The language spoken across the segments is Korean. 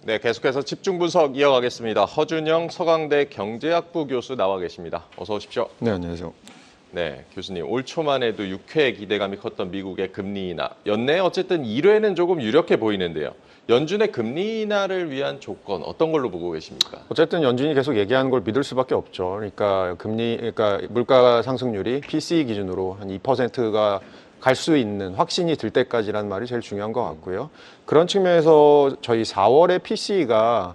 네, 계속해서 집중 분석 이어가겠습니다. 허준영 서강대 경제학부 교수 나와 계십니다. 어서 오십시오. 네, 안녕하세요. 네, 교수님. 올 초만 해도 6회 기대감이 컸던 미국의 금리 인하. 연내 어쨌든 1회는 조금 유력해 보이는데요. 연준의 금리 인하를 위한 조건 어떤 걸로 보고 계십니까? 어쨌든 연준이 계속 얘기하는 걸 믿을 수밖에 없죠. 그러니까 물가 상승률이 PCE 기준으로 한 2%가 갈 수 있는 확신이 들 때까지라는 말이 제일 중요한 것 같고요. 그런 측면에서 저희 4월에 PCE가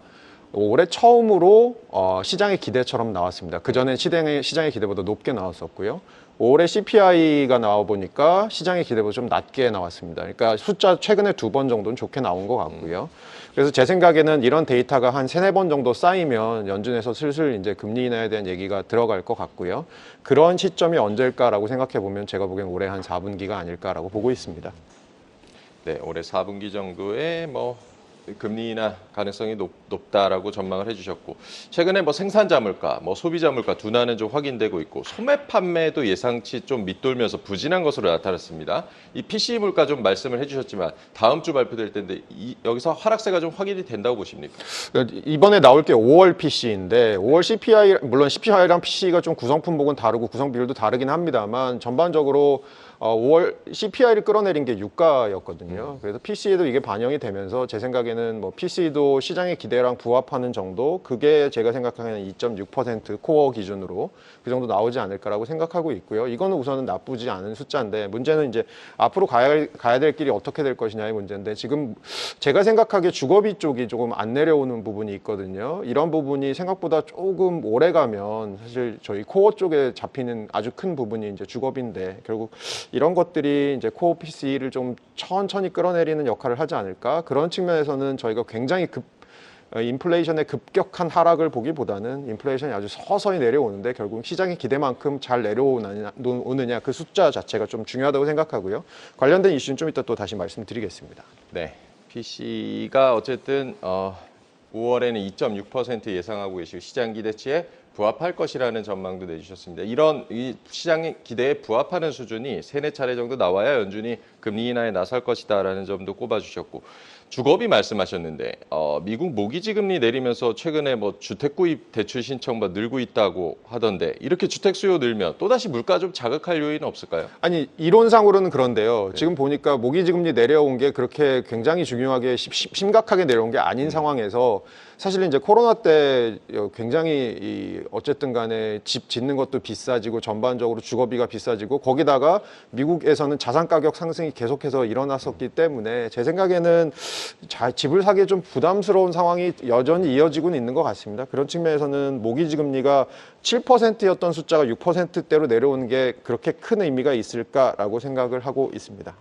올해 처음으로 시장의 기대처럼 나왔습니다. 그전엔 시장의 기대보다 높게 나왔었고요. 올해 CPI가 나와 보니까 시장의 기대보다 좀 낮게 나왔습니다. 그러니까 숫자 최근에 2번 정도는 좋게 나온 것 같고요. 그래서 제 생각에는 이런 데이터가 한 3-4번 정도 쌓이면 연준에서 슬슬 이제 금리 인하에 대한 얘기가 들어갈 것 같고요. 그런 시점이 언제일까라고 생각해 보면 제가 보기엔 올해 한 4분기가 아닐까라고 보고 있습니다. 네, 올해 4분기 정도에 금리 인하 가능성이 높다라고 전망을 해주셨고, 최근에 생산자 물가, 소비자 물가 둔화는 좀 확인되고 있고, 소매 판매도 예상치 좀 밑돌면서 부진한 것으로 나타났습니다. 이 PCE 물가 좀 말씀을 해주셨지만 다음 주 발표될 텐데 여기서 하락세가 좀 확인이 된다고 보십니까? 이번에 나올 게 5월 PC인데 5월 CPI 물론 CPI랑 PC가 좀 구성품목은 다르고 구성 비율도 다르긴 합니다만 전반적으로 5월 CPI를 끌어내린 게 유가였거든요. 그래서 PC에도 이게 반영이 되면서 제 생각에는 PC도 시장의 기대랑 부합하는 정도, 그게 제가 생각하는 2.6% 코어 기준으로 그 정도 나오지 않을까라고 생각하고 있고요. 이거는 우선은 나쁘지 않은 숫자인데 문제는 이제 앞으로 가야 될 길이 어떻게 될 것이냐의 문제인데 지금 제가 생각하기에 주거비 쪽이 조금 안 내려오는 부분이 있거든요. 이런 부분이 생각보다 조금 오래 가면 사실 저희 코어 쪽에 잡히는 아주 큰 부분이 이제 주거비인데 결국 이런 것들이 이제 코어 PC를 좀 천천히 끌어내리는 역할을 하지 않을까? 그런 측면에서는 저희가 굉장히 인플레이션의 급격한 하락을 보기보다는 인플레이션이 아주 서서히 내려오는데 결국 시장의 기대만큼 잘 내려오느냐 그 숫자 자체가 좀 중요하다고 생각하고요. 관련된 이슈는 좀 이따 또 다시 말씀드리겠습니다. 네, PC가 어쨌든 5월에는 2.6% 예상하고 계시고 시장 기대치에 부합할 것이라는 전망도 내주셨습니다. 이런 이 시장의 기대에 부합하는 수준이 3-4차례 정도 나와야 연준이 금리 인하에 나설 것이다라는 점도 꼽아주셨고, 주거비 말씀하셨는데 미국 모기지 금리 내리면서 최근에 주택 구입 대출 신청 늘고 있다고 하던데 이렇게 주택 수요 늘면 또다시 물가 좀 자극할 요인은 없을까요? 아니 이론상으로는 그런데요. 지금 보니까 모기지 금리 내려온 게 그렇게 굉장히 중요하게 심각하게 내려온 게 아닌 상황에서 사실 이제 코로나 때 굉장히 어쨌든 간에 집 짓는 것도 비싸지고 전반적으로 주거비가 비싸지고 거기다가 미국에서는 자산 가격 상승이 계속해서 일어났었기 때문에 제 생각에는 집을 사기에 좀 부담스러운 상황이 여전히 이어지고는 있는 것 같습니다. 그런 측면에서는 모기지 금리가 7%였던 숫자가 6%대로 내려오는 게 그렇게 큰 의미가 있을까라고 생각을 하고 있습니다.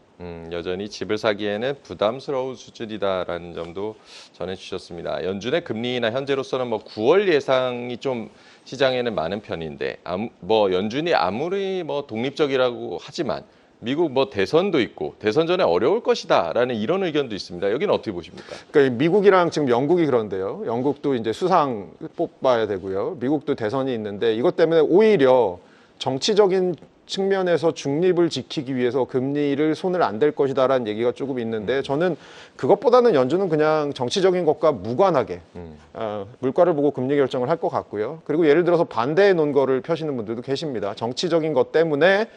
여전히 집을 사기에는 부담스러운 수준이다라는 점도 전해주셨습니다. 연준의 금리 인하 현재로서는 9월 예상이 좀 시장에는 많은 편인데 연준이 아무리 독립적이라고 하지만 미국 대선도 있고 대선 전에 어려울 것이다라는 이런 의견도 있습니다. 여기는 어떻게 보십니까? 그러니까 미국이랑 지금 영국이 그런데요. 영국도 이제 수상 뽑아야 되고요. 미국도 대선이 있는데 이것 때문에 오히려 정치적인 측면에서 중립을 지키기 위해서 금리를 손을 안 댈 것이다라는 얘기가 조금 있는데 저는 그것보다는 연준은 그냥 정치적인 것과 무관하게 물가를 보고 금리 결정을 할 것 같고요. 그리고 예를 들어서 반대해 놓은 거를 펴시는 분들도 계십니다. 정치적인 것 때문에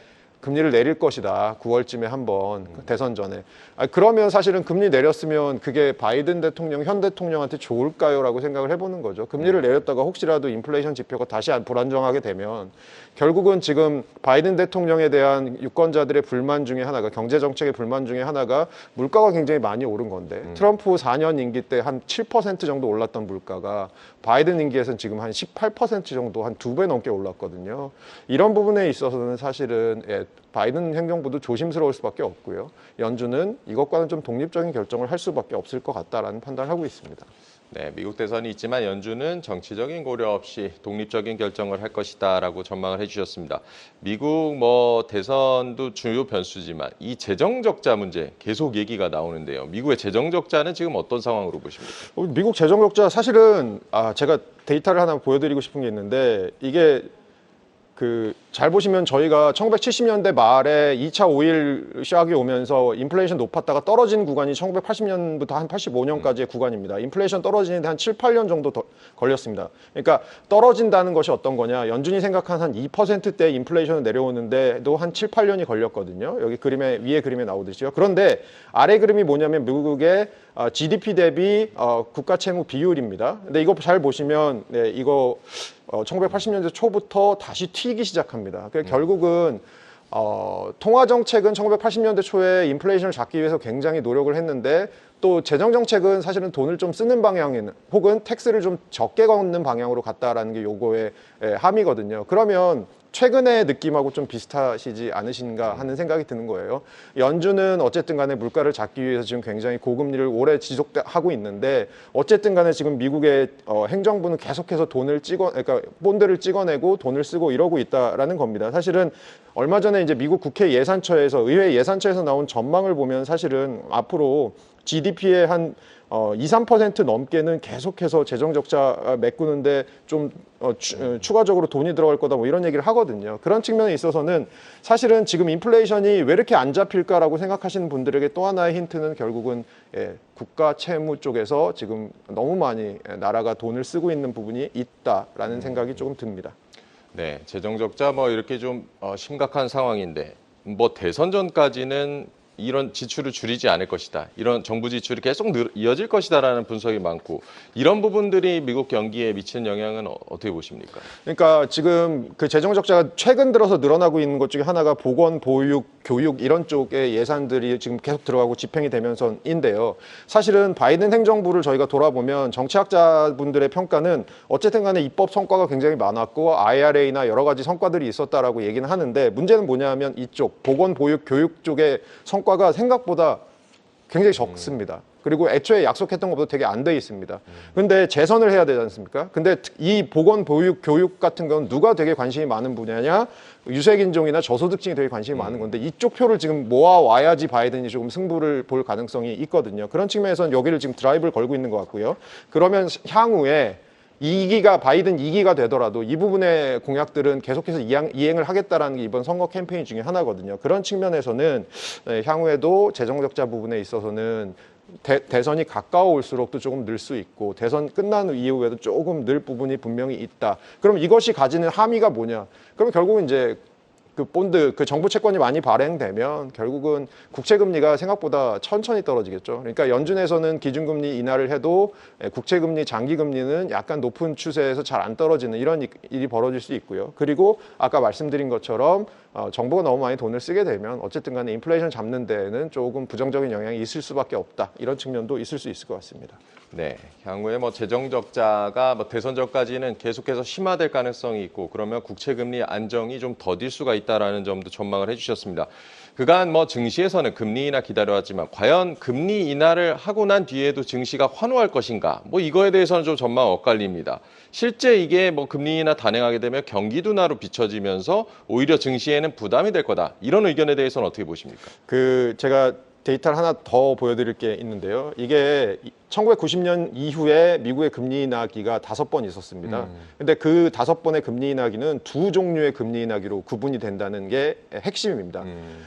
금리를 내릴 것이다. 9월쯤에 한번 대선 전에. 그러면 사실은 금리 내렸으면 그게 바이든 대통령, 현 대통령한테 좋을까요? 라고 생각을 해보는 거죠. 금리를 내렸다가 혹시라도 인플레이션 지표가 다시 불안정하게 되면 결국은 지금 바이든 대통령에 대한 유권자들의 불만 중에 하나가 경제정책의 불만 중에 하나가 물가가 굉장히 많이 오른 건데 트럼프 4년 임기 때 한 7% 정도 올랐던 물가가 바이든 임기에서는 지금 한 18% 정도 한 2배 넘게 올랐거든요. 이런 부분에 있어서는 사실은 바이든 행정부도 조심스러울 수밖에 없고요. 연준은 이것과는 좀 독립적인 결정을 할 수밖에 없을 것 같다라는 판단을 하고 있습니다. 네, 미국 대선이 있지만 연준은 정치적인 고려 없이 독립적인 결정을 할 것이다라고 전망을 해주셨습니다. 미국 대선도 주요 변수지만 이 재정 적자 문제 계속 얘기가 나오는데요. 미국의 재정 적자는 지금 어떤 상황으로 보십니까? 미국 재정 적자 사실은 제가 데이터를 하나 보여드리고 싶은 게 있는데 이게 잘 보시면 저희가 1970년대 말에 2차 오일 샥이 오면서 인플레이션 높았다가 떨어진 구간이 1980년부터 한 85년까지의 구간입니다. 인플레이션 떨어지는데 한 7, 8년 정도 더 걸렸습니다. 그러니까 떨어진다는 것이 어떤 거냐. 연준이 생각한 한 2%대 인플레이션을 내려오는데도 한 7, 8년이 걸렸거든요. 여기 위에 그림에 나오듯이요. 그런데 아래 그림이 뭐냐면 미국의 GDP 대비 국가 채무 비율입니다. 근데 이거 잘 보시면 이거 1980년대 초부터 다시 튀기 시작합니다. 그러니까 결국은 통화 정책은 1980년대 초에 인플레이션을 잡기 위해서 굉장히 노력을 했는데 또 재정 정책은 사실은 돈을 좀 쓰는 방향에는 혹은 텍스를 좀 적게 걷는 방향으로 갔다라는 게 요거의 함이거든요. 그러면 최근의 느낌하고 좀 비슷하시지 않으신가 하는 생각이 드는 거예요. 연준은 어쨌든 간에 물가를 잡기 위해서 지금 굉장히 고금리를 오래 지속하고 있는데 어쨌든 간에 지금 미국의 행정부는 계속해서 그러니까 본드를 찍어내고 돈을 쓰고 이러고 있다라는 겁니다. 사실은 얼마 전에 이제 미국 국회 예산처에서 의회 예산처에서 나온 전망을 보면 사실은 앞으로 GDP의 한 2, 3% 넘게는 계속해서 재정 적자 메꾸는데 좀 추가적으로 돈이 들어갈 거다 뭐 이런 얘기를 하거든요. 그런 측면에 있어서는 사실은 지금 인플레이션이 왜 이렇게 안 잡힐까라고 생각하시는 분들에게 또 하나의 힌트는 결국은 국가 채무 쪽에서 지금 너무 많이 나라가 돈을 쓰고 있는 부분이 있다라는 생각이 조금 듭니다. 네, 재정 적자 뭐 이렇게 좀 심각한 상황인데 뭐 대선 전까지는 이런 지출을 줄이지 않을 것이다. 이런 정부 지출이 계속 이어질 것이다라는 분석이 많고 이런 부분들이 미국 경기에 미치는 영향은 어떻게 보십니까? 그러니까 지금 그 재정 적자가 최근 들어서 늘어나고 있는 것 중에 하나가 보건, 보육, 교육 이런 쪽의 예산들이 지금 계속 들어가고 집행이 되면서인데요. 사실은 바이든 행정부를 저희가 돌아보면 정치학자분들의 평가는 어쨌든 간에 입법 성과가 굉장히 많았고 IRA나 여러 가지 성과들이 있었다라고 얘기는 하는데 문제는 뭐냐면 이쪽 보건, 보육, 교육 쪽의 성과가 생각보다 굉장히 적습니다. 그리고 애초에 약속했던 것보다 되게 안 돼 있습니다. 근데 재선을 해야 되지 않습니까? 근데 이 보건, 보육, 교육 같은 건 누가 되게 관심이 많은 분야냐? 유색인종이나 저소득층이 되게 관심이 많은 건데 이쪽 표를 지금 모아와야지 바이든이 조금 승부를 볼 가능성이 있거든요. 그런 측면에서는 여기를 지금 드라이브를 걸고 있는 것 같고요. 그러면 향후에 바이든 2기가 되더라도 이 부분의 공약들은 계속해서 이행을 하겠다라는 게 이번 선거 캠페인 중에 하나거든요. 그런 측면에서는 향후에도 재정 적자 부분에 있어서는 대선이 가까워올수록 또 조금 늘 수 있고 대선 끝난 이후에도 조금 늘 부분이 분명히 있다. 그럼 이것이 가지는 함의가 뭐냐? 그럼 결국은 이제 그 본드, 그 정부 채권이 많이 발행되면 결국은 국채금리가 생각보다 천천히 떨어지겠죠. 그러니까 연준에서는 기준금리 인하를 해도 국채금리, 장기금리는 약간 높은 추세에서 잘 안 떨어지는 이런 일이 벌어질 수 있고요. 그리고 아까 말씀드린 것처럼 정부가 너무 많이 돈을 쓰게 되면 어쨌든 간에 인플레이션 잡는 데에는 조금 부정적인 영향이 있을 수밖에 없다. 이런 측면도 있을 수 있을 것 같습니다. 네, 향후에 뭐 재정 적자가 뭐 대선 전까지는 계속해서 심화될 가능성이 있고 그러면 국채 금리 안정이 좀 더딜 수가 있다라는 점도 전망을 해주셨습니다. 그간 뭐 증시에서는 금리 인하 기다려왔지만 과연 금리 인하를 하고 난 뒤에도 증시가 환호할 것인가? 뭐 이거에 대해서는 좀 전망 엇갈립니다. 실제 이게 뭐 금리 인하 단행하게 되면 경기 둔화로 비춰지면서 오히려 증시에는 부담이 될 거다. 이런 의견에 대해서는 어떻게 보십니까? 제가 데이터를 하나 더 보여드릴 게 있는데요. 이게 1990년 이후에 미국의 금리 인하기가 5번 있었습니다. 근데 그 5번의 금리 인하기는 두 종류의 금리 인하기로 구분이 된다는 게 핵심입니다.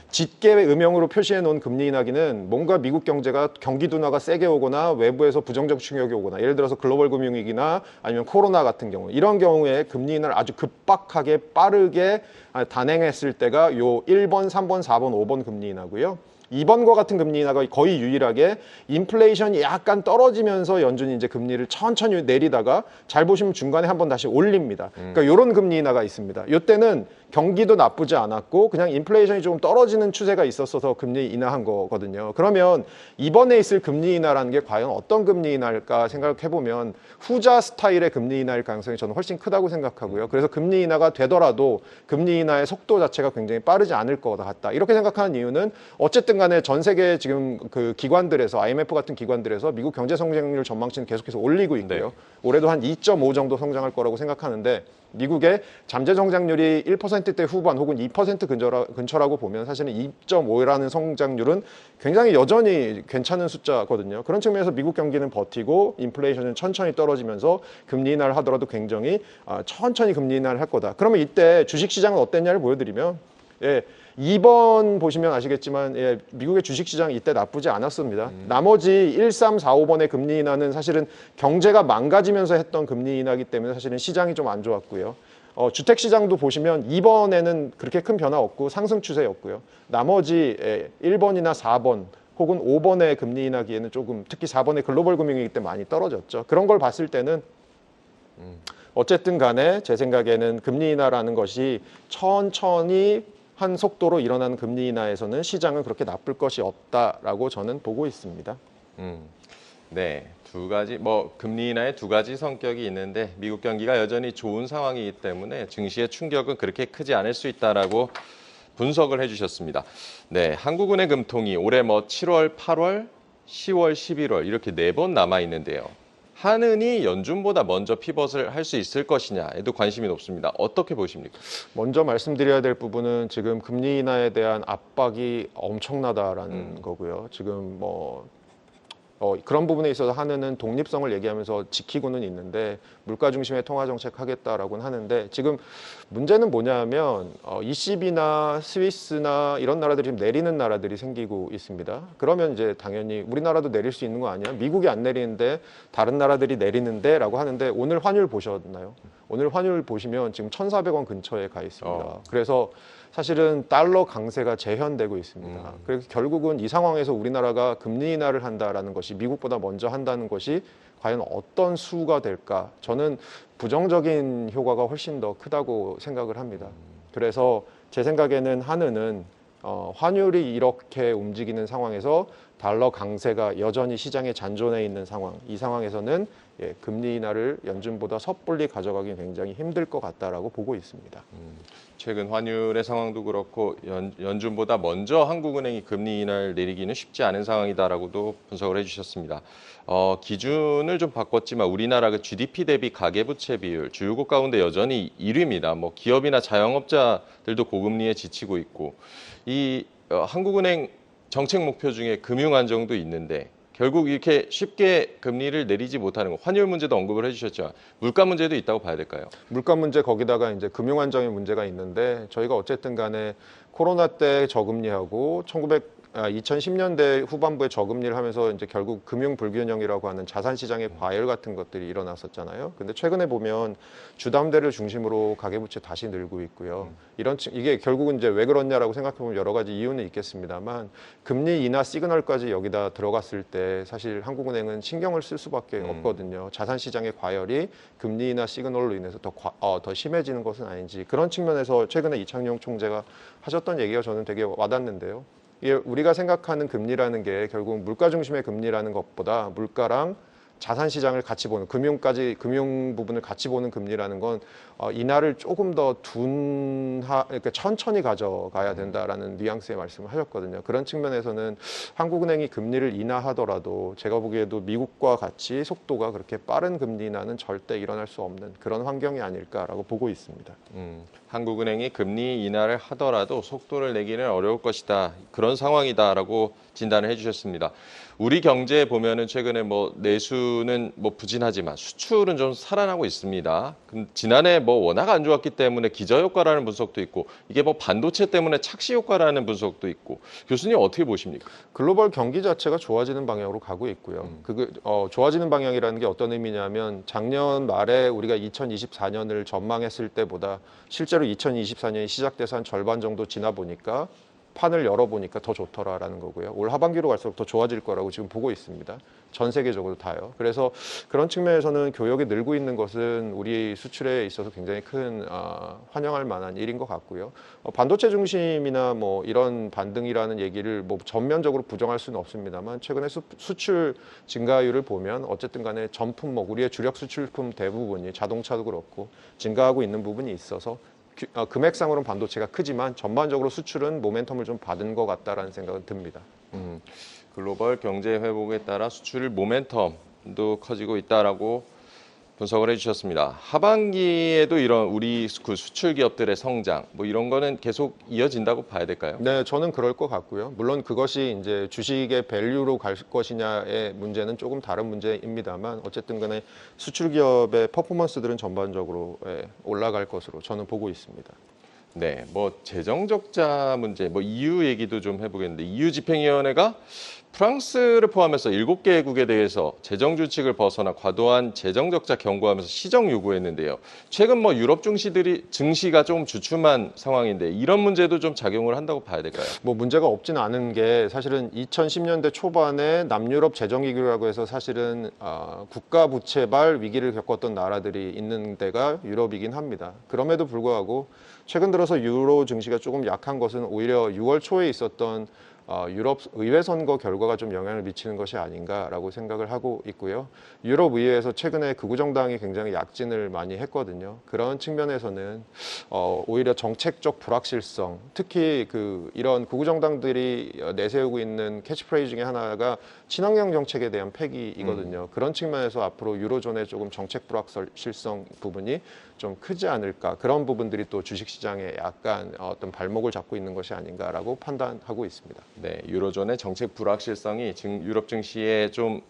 짙게 음영으로 표시해 놓은 금리 인하기는 뭔가 미국 경제가 경기 둔화가 세게 오거나 외부에서 부정적 충격이 오거나 예를 들어서 글로벌 금융위기나 아니면 코로나 같은 경우 이런 경우에 금리 인하를 아주 급박하게 빠르게 단행했을 때가 요 1번, 3번, 4번, 5번 금리 인하고요. 2번과 같은 금리 인하가 거의 유일하게 인플레이션이 약간 떨어지면서 연준이 이제 금리를 천천히 내리다가 잘 보시면 중간에 한번 다시 올립니다. 그러니까 이런 금리 인하가 있습니다. 이때는 경기도 나쁘지 않았고 그냥 인플레이션이 조금 떨어지는 추세가 있었어서 금리 인하한 거거든요. 그러면 이번에 있을 금리 인하라는 게 과연 어떤 금리 인하일까 생각해 보면 후자 스타일의 금리 인하일 가능성이 저는 훨씬 크다고 생각하고요. 그래서 금리 인하가 되더라도 금리 인하의 속도 자체가 굉장히 빠르지 않을 것 같다. 이렇게 생각하는 이유는 어쨌든 간에 전 세계 지금 그 기관들에서 IMF 같은 기관들에서 미국 경제 성장률 전망치는 계속해서 올리고 있고요. 네. 올해도 한 2.5 정도 성장할 거라고 생각하는데 미국의 잠재 성장률이 1% 1%대 후반 혹은 2% 근처라고 보면 사실은 2.5라는 성장률은 굉장히 여전히 괜찮은 숫자거든요. 그런 측면에서 미국 경기는 버티고 인플레이션은 천천히 떨어지면서 금리 인하를 하더라도 굉장히 천천히 금리 인하를 할 거다. 그러면 이때 주식시장은 어땠냐를 보여드리면 2번 보시면 아시겠지만 미국의 주식시장이 이때 나쁘지 않았습니다. 나머지 1, 3, 4, 5번의 금리 인하는 사실은 경제가 망가지면서 했던 금리 인하이기 때문에 사실은 시장이 좀 안 좋았고요. 주택시장도 보시면 2번에는 그렇게 큰 변화 없고 상승 추세였고요. 나머지 1번이나 4번 혹은 5번의 금리 인하기에는 조금 특히 4번의 글로벌 금융위기 때 많이 떨어졌죠. 그런 걸 봤을 때는 어쨌든 간에 제 생각에는 금리 인하라는 것이 천천히 한 속도로 일어나는 금리 인하에서는 시장은 그렇게 나쁠 것이 없다라고 저는 보고 있습니다. 네, 두 가지 금리 인하의 두 가지 성격이 있는데 미국 경기가 여전히 좋은 상황이기 때문에 증시의 충격은 그렇게 크지 않을 수 있다라고 분석을 해주셨습니다. 네, 한국은행 금통이 올해 7월, 8월, 10월, 11월 이렇게 4번 남아 있는데요. 한은이 연준보다 먼저 피벗을 할 수 있을 것이냐에도 관심이 높습니다. 어떻게 보십니까? 먼저 말씀드려야 될 부분은 지금 금리 인하에 대한 압박이 엄청나다라는 거고요. 지금 그런 부분에 있어서 한은은 독립성을 얘기하면서 지키고는 있는데 물가 중심의 통화 정책 하겠다라고는 하는데 지금 문제는 뭐냐면 ECB나 스위스나 이런 나라들이 지금 내리는 나라들이 생기고 있습니다. 그러면 이제 당연히 우리나라도 내릴 수 있는 거 아니야? 미국이 안 내리는데 다른 나라들이 내리는데라고 하는데 오늘 환율 보셨나요? 오늘 환율 보시면 지금 1,400원 근처에 가 있습니다. 그래서 사실은 달러 강세가 재현되고 있습니다. 그래서 결국은 이 상황에서 우리나라가 금리 인하를 한다라는 것이 미국보다 먼저 한다는 것이 과연 어떤 수가 될까? 저는 부정적인 효과가 훨씬 더 크다고 생각을 합니다. 그래서 제 생각에는 한은은 환율이 이렇게 움직이는 상황에서 달러 강세가 여전히 시장에 잔존해 있는 상황, 이 상황에서는 금리 인하를 연준보다 섣불리 가져가기 굉장히 힘들 것 같다라고 보고 있습니다. 최근 환율의 상황도 그렇고 연준보다 먼저 한국은행이 금리 인하를 내리기는 쉽지 않은 상황이다라고도 분석을 해주셨습니다. 기준을 좀 바꿨지만 우리나라 그 GDP 대비 가계부채 비율 주요국 가운데 여전히 1위입니다. 기업이나 자영업자들도 고금리에 지치고 있고 이 한국은행 정책 목표 중에 금융 안정도 있는데 결국 이렇게 쉽게 금리를 내리지 못하는 거, 환율 문제도 언급을 해주셨죠. 물가 문제도 있다고 봐야 될까요? 물가 문제 거기다가 이제 금융 안정의 문제가 있는데 저희가 어쨌든 간에 코로나 때 저금리하고 2010년대 후반부에 저금리를 하면서 이제 결국 금융 불균형이라고 하는 자산 시장의 과열 같은 것들이 일어났었잖아요. 근데 최근에 보면 주담대를 중심으로 가계부채 다시 늘고 있고요. 이게 결국은 이제 왜 그렇냐라고 생각해 보면 여러 가지 이유는 있겠습니다만 금리 인하 시그널까지 여기다 들어갔을 때 사실 한국은행은 신경을 쓸 수밖에 없거든요. 자산 시장의 과열이 금리 인하 시그널로 인해서 더 심해지는 것은 아닌지 그런 측면에서 최근에 이창용 총재가 하셨던 얘기가 저는 되게 와닿는데요. 이게 우리가 생각하는 금리라는 게 결국 물가 중심의 금리라는 것보다 물가랑 자산 시장을 같이 보는 금융 부분을 같이 보는 금리라는 건 인하를 조금 더 그러니까 천천히 가져가야 된다라는 뉘앙스의 말씀을 하셨거든요. 그런 측면에서는 한국은행이 금리를 인하하더라도 제가 보기에도 미국과 같이 속도가 그렇게 빠른 금리 인하는 절대 일어날 수 없는 그런 환경이 아닐까라고 보고 있습니다. 한국은행이 금리 인하를 하더라도 속도를 내기는 어려울 것이다. 그런 상황이다라고 진단을 해주셨습니다. 우리 경제에 보면은 최근에 내수는 부진하지만 수출은 좀 살아나고 있습니다. 지난해 워낙 안 좋았기 때문에 기저효과라는 분석도 있고 이게 반도체 때문에 착시 효과라는 분석도 있고 교수님 어떻게 보십니까? 글로벌 경기 자체가 좋아지는 방향으로 가고 있고요. 좋아지는 방향이라는 게 어떤 의미냐면 작년 말에 우리가 2024년을 전망했을 때보다 실제로 2024년이 시작돼서 한 절반 정도 지나 보니까 판을 열어보니까 더 좋더라라는 거고요. 올 하반기로 갈수록 더 좋아질 거라고 지금 보고 있습니다. 전 세계적으로 다요. 그래서 그런 측면에서는 교역이 늘고 있는 것은 우리 수출에 있어서 굉장히 큰 환영할 만한 일인 것 같고요. 반도체 중심이나 이런 반등이라는 얘기를 전면적으로 부정할 수는 없습니다만 최근에 수출 증가율을 보면 어쨌든 간에 전품목 우리의 주력 수출품 대부분이 자동차도 그렇고 증가하고 있는 부분이 있어서 금액상으로는 반도체가 크지만 전반적으로 수출은 모멘텀을 좀 받은 것 같다라는 생각은 듭니다. 글로벌 경제 회복에 따라 수출 모멘텀도 커지고 있다라고 분석을 해주셨습니다. 하반기에도 이런 우리 그 수출 기업들의 성장 뭐 이런 거는 계속 이어진다고 봐야 될까요? 네, 저는 그럴 것 같고요. 물론 그것이 이제 주식의 밸류로 갈 것이냐의 문제는 조금 다른 문제입니다만 어쨌든 간에 수출 기업의 퍼포먼스들은 전반적으로 올라갈 것으로 저는 보고 있습니다. 네, 뭐 재정 적자 문제, 뭐 EU 얘기도 좀 해보겠는데 EU 집행위원회가 프랑스를 포함해서 7개국에 대해서 재정 규칙을 벗어나 과도한 재정 적자 경고하면서 시정 요구했는데요. 최근 뭐 유럽 증시가 좀 주춤한 상황인데 이런 문제도 좀 작용을 한다고 봐야 될까요? 뭐 문제가 없진 않은 게 사실은 2010년대 초반에 남유럽 재정위기라고 해서 사실은 국가 부채발 위기를 겪었던 나라들이 있는 데가 유럽이긴 합니다. 그럼에도 불구하고 최근 들어서 유로 증시가 조금 약한 것은 오히려 6월 초에 있었던 유럽 의회 선거 결과가 좀 영향을 미치는 것이 아닌가라고 생각을 하고 있고요. 유럽 의회에서 최근에 극우 정당이 굉장히 약진을 많이 했거든요. 그런 측면에서는 오히려 정책적 불확실성, 특히 이런 극우 정당들이 내세우고 있는 캐치프레이즈 중에 하나가 친환경 정책에 대한 패기이거든요. 그런 측면에서 앞으로 유로존의 조금 정책 불확실성 부분이 좀 크지 않을까, 그런 부분들이 또 주식시장에 약간 어떤 발목을 잡고 있는 것이 아닌가라고 판단하고 있습니다. 네, 유로존의 정책 불확실성이 유럽 증시에 좀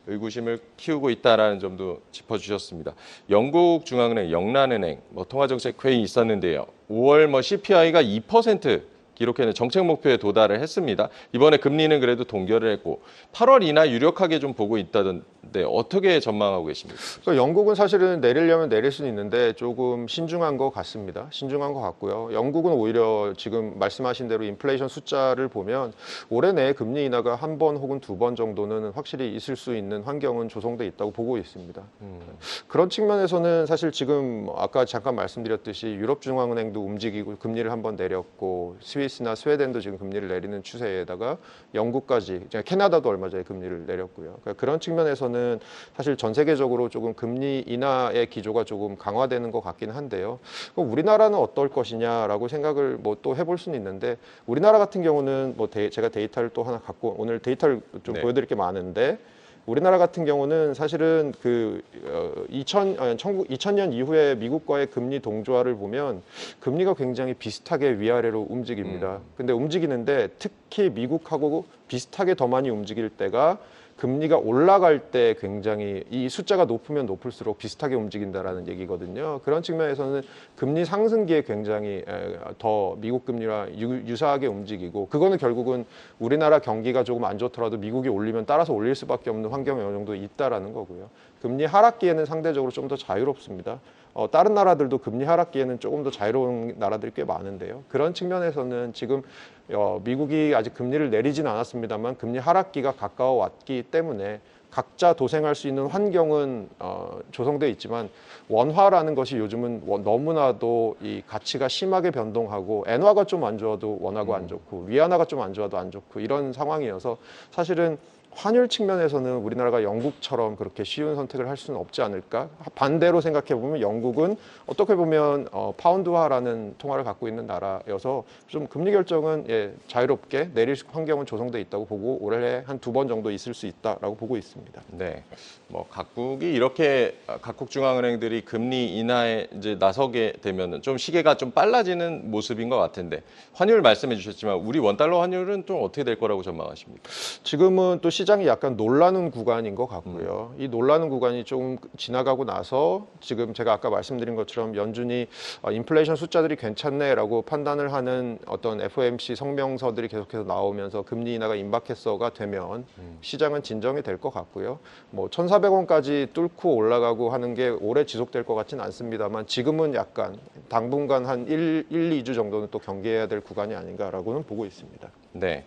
의구심을 키우고 있다라는 점도 짚어주셨습니다. 영국 중앙은행, 영란은행 통화정책 회의 있었는데요. 5월 CPI가 2% 기록해낸 정책 목표에 도달을 했습니다. 이번에 금리는 그래도 동결을 했고 8월 이나 유력하게 좀 보고 있다던데 어떻게 전망하고 계십니까? 그래서 영국은 사실은 내리려면 내릴 수는 있는데 조금 신중한 것 같습니다. 신중한 것 같고요. 영국은 오히려 지금 말씀하신 대로 인플레이션 숫자를 보면 올해 내에 금리 인하가 한 번 혹은 두 번 정도는 확실히 있을 수 있는 환경은 조성돼 있다고 보고 있습니다. 그런 측면에서는 사실 지금 아까 잠깐 말씀드렸듯이 유럽 중앙은행도 움직이고 금리를 한 번 내렸고 스위스나 스웨덴도 지금 금리를 내리는 추세에다가 영국까지, 캐나다도 얼마 전에 금리를 내렸고요. 그러니까 그런 측면에서는 사실 전 세계적으로 조금 금리 인하의 기조가 조금 강화되는 것 같긴 한데요. 그럼 우리나라는 어떨 것이냐라고 생각을 뭐 또 해볼 수는 있는데 우리나라 같은 경우는 제가 데이터를 또 하나 갖고 오늘 데이터를 좀 보여드릴 게 많은데 우리나라 같은 경우는 사실은 2000년 이후에 미국과의 금리 동조화를 보면 금리가 굉장히 비슷하게 위아래로 움직입니다. 근데 움직이는데 특히 미국하고 비슷하게 더 많이 움직일 때가 금리가 올라갈 때 굉장히 이 숫자가 높으면 높을수록 비슷하게 움직인다라는 얘기거든요. 그런 측면에서는 금리 상승기에 굉장히 더 미국 금리와 유사하게 움직이고 그거는 결국은 우리나라 경기가 조금 안 좋더라도 미국이 올리면 따라서 올릴 수밖에 없는 환경이 어느 정도 있다라는 거고요. 금리 하락기에는 상대적으로 좀 더 자유롭습니다. 다른 나라들도 금리 하락기에는 조금 더 자유로운 나라들이 꽤 많은데요. 그런 측면에서는 지금 미국이 아직 금리를 내리진 않았습니다만 금리 하락기가 가까워 왔기 때문에 각자 도생할 수 있는 환경은 조성되어 있지만 원화라는 것이 요즘은 너무나도 이 가치가 심하게 변동하고 엔화가 좀 안 좋아도 원화가 안 좋고 위안화가 좀 안 좋아도 안 좋고 이런 상황이어서 사실은 환율 측면에서는 우리나라가 영국처럼 그렇게 쉬운 선택을 할 수는 없지 않을까? 반대로 생각해 보면 영국은 어떻게 보면 파운드화라는 통화를 갖고 있는 나라여서 좀 금리 결정은 자유롭게 내릴 환경은 조성돼 있다고 보고 올해 한 2번 정도 있을 수 있다라고 보고 있습니다. 네, 각국이 이렇게 각국 중앙은행들이 금리 인하에 이제 나서게 되면은 좀 시계가 좀 빨라지는 모습인 것 같은데 환율 말씀해 주셨지만 우리 원달러 환율은 좀 어떻게 될 거라고 전망하십니까? 지금은 또 시장이 약간 놀라는 구간인 것 같고요. 이 놀라는 구간이 좀 지나가고 나서 지금 제가 아까 말씀드린 것처럼 연준이 인플레이션 숫자들이 괜찮네라고 판단을 하는 어떤 FOMC 성명서들이 계속해서 나오면서 금리 인하가 임박했어가 되면 시장은 진정이 될 것 같고요. 1,400원까지 뚫고 올라가고 하는 게 오래 지속될 것 같지는 않습니다만 지금은 약간 당분간 한 2주 정도는 또 경계해야 될 구간이 아닌가라고는 보고 있습니다. 네,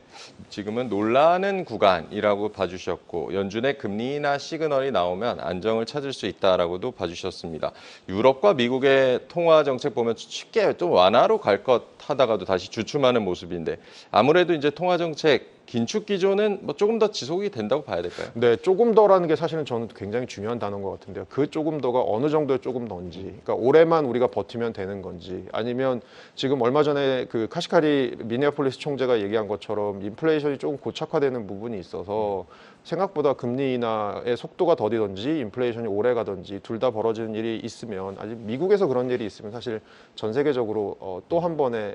지금은 놀라는 구간이라고 봐주셨고 연준의 금리 인하 시그널이 나오면 안정을 찾을 수 있다라고도 봐주셨습니다. 유럽과 미국의 통화 정책 보면 쉽게 좀 완화로 갈 것 하다가도 다시 주춤하는 모습인데 아무래도 이제 통화 정책 긴축 기조는 뭐 조금 더 지속이 된다고 봐야 될까요? 네, 조금 더라는 게 사실은 저는 굉장히 중요한 단어인 것 같은데요. 그 조금 더가 어느 정도의 조금 더인지, 그러니까 올해만 우리가 버티면 되는 건지, 아니면 지금 얼마 전에 그 카시카리 미네아폴리스 총재가 얘기한 것처럼 인플레이션이 조금 고착화되는 부분이 있어서 생각보다 금리 인하의 속도가 더디든지 인플레이션이 오래 가든지 둘 다 벌어지는 일이 있으면, 아직 미국에서 그런 일이 있으면 사실 전 세계적으로 또 한 번의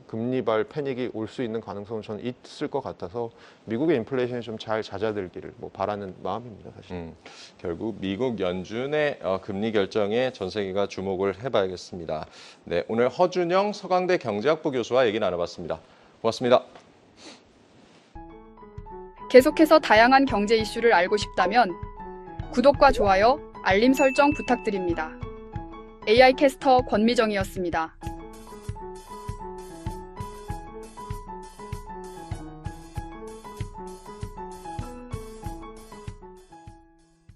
금리발 패닉이 올 수 있는 가능성은 저는 있을 것 같아서 미국의 인플레이션이 좀 잘 잦아들기를 뭐 바라는 마음입니다, 사실. 결국 미국 연준의 금리 결정에 전 세계가 주목을 해봐야겠습니다. 네, 오늘 허준영 서강대 경제학부 교수와 얘기 나눠봤습니다. 고맙습니다. 계속해서 다양한 경제 이슈를 알고 싶다면 구독과 좋아요, 알림 설정 부탁드립니다. AI 캐스터 권미정이었습니다.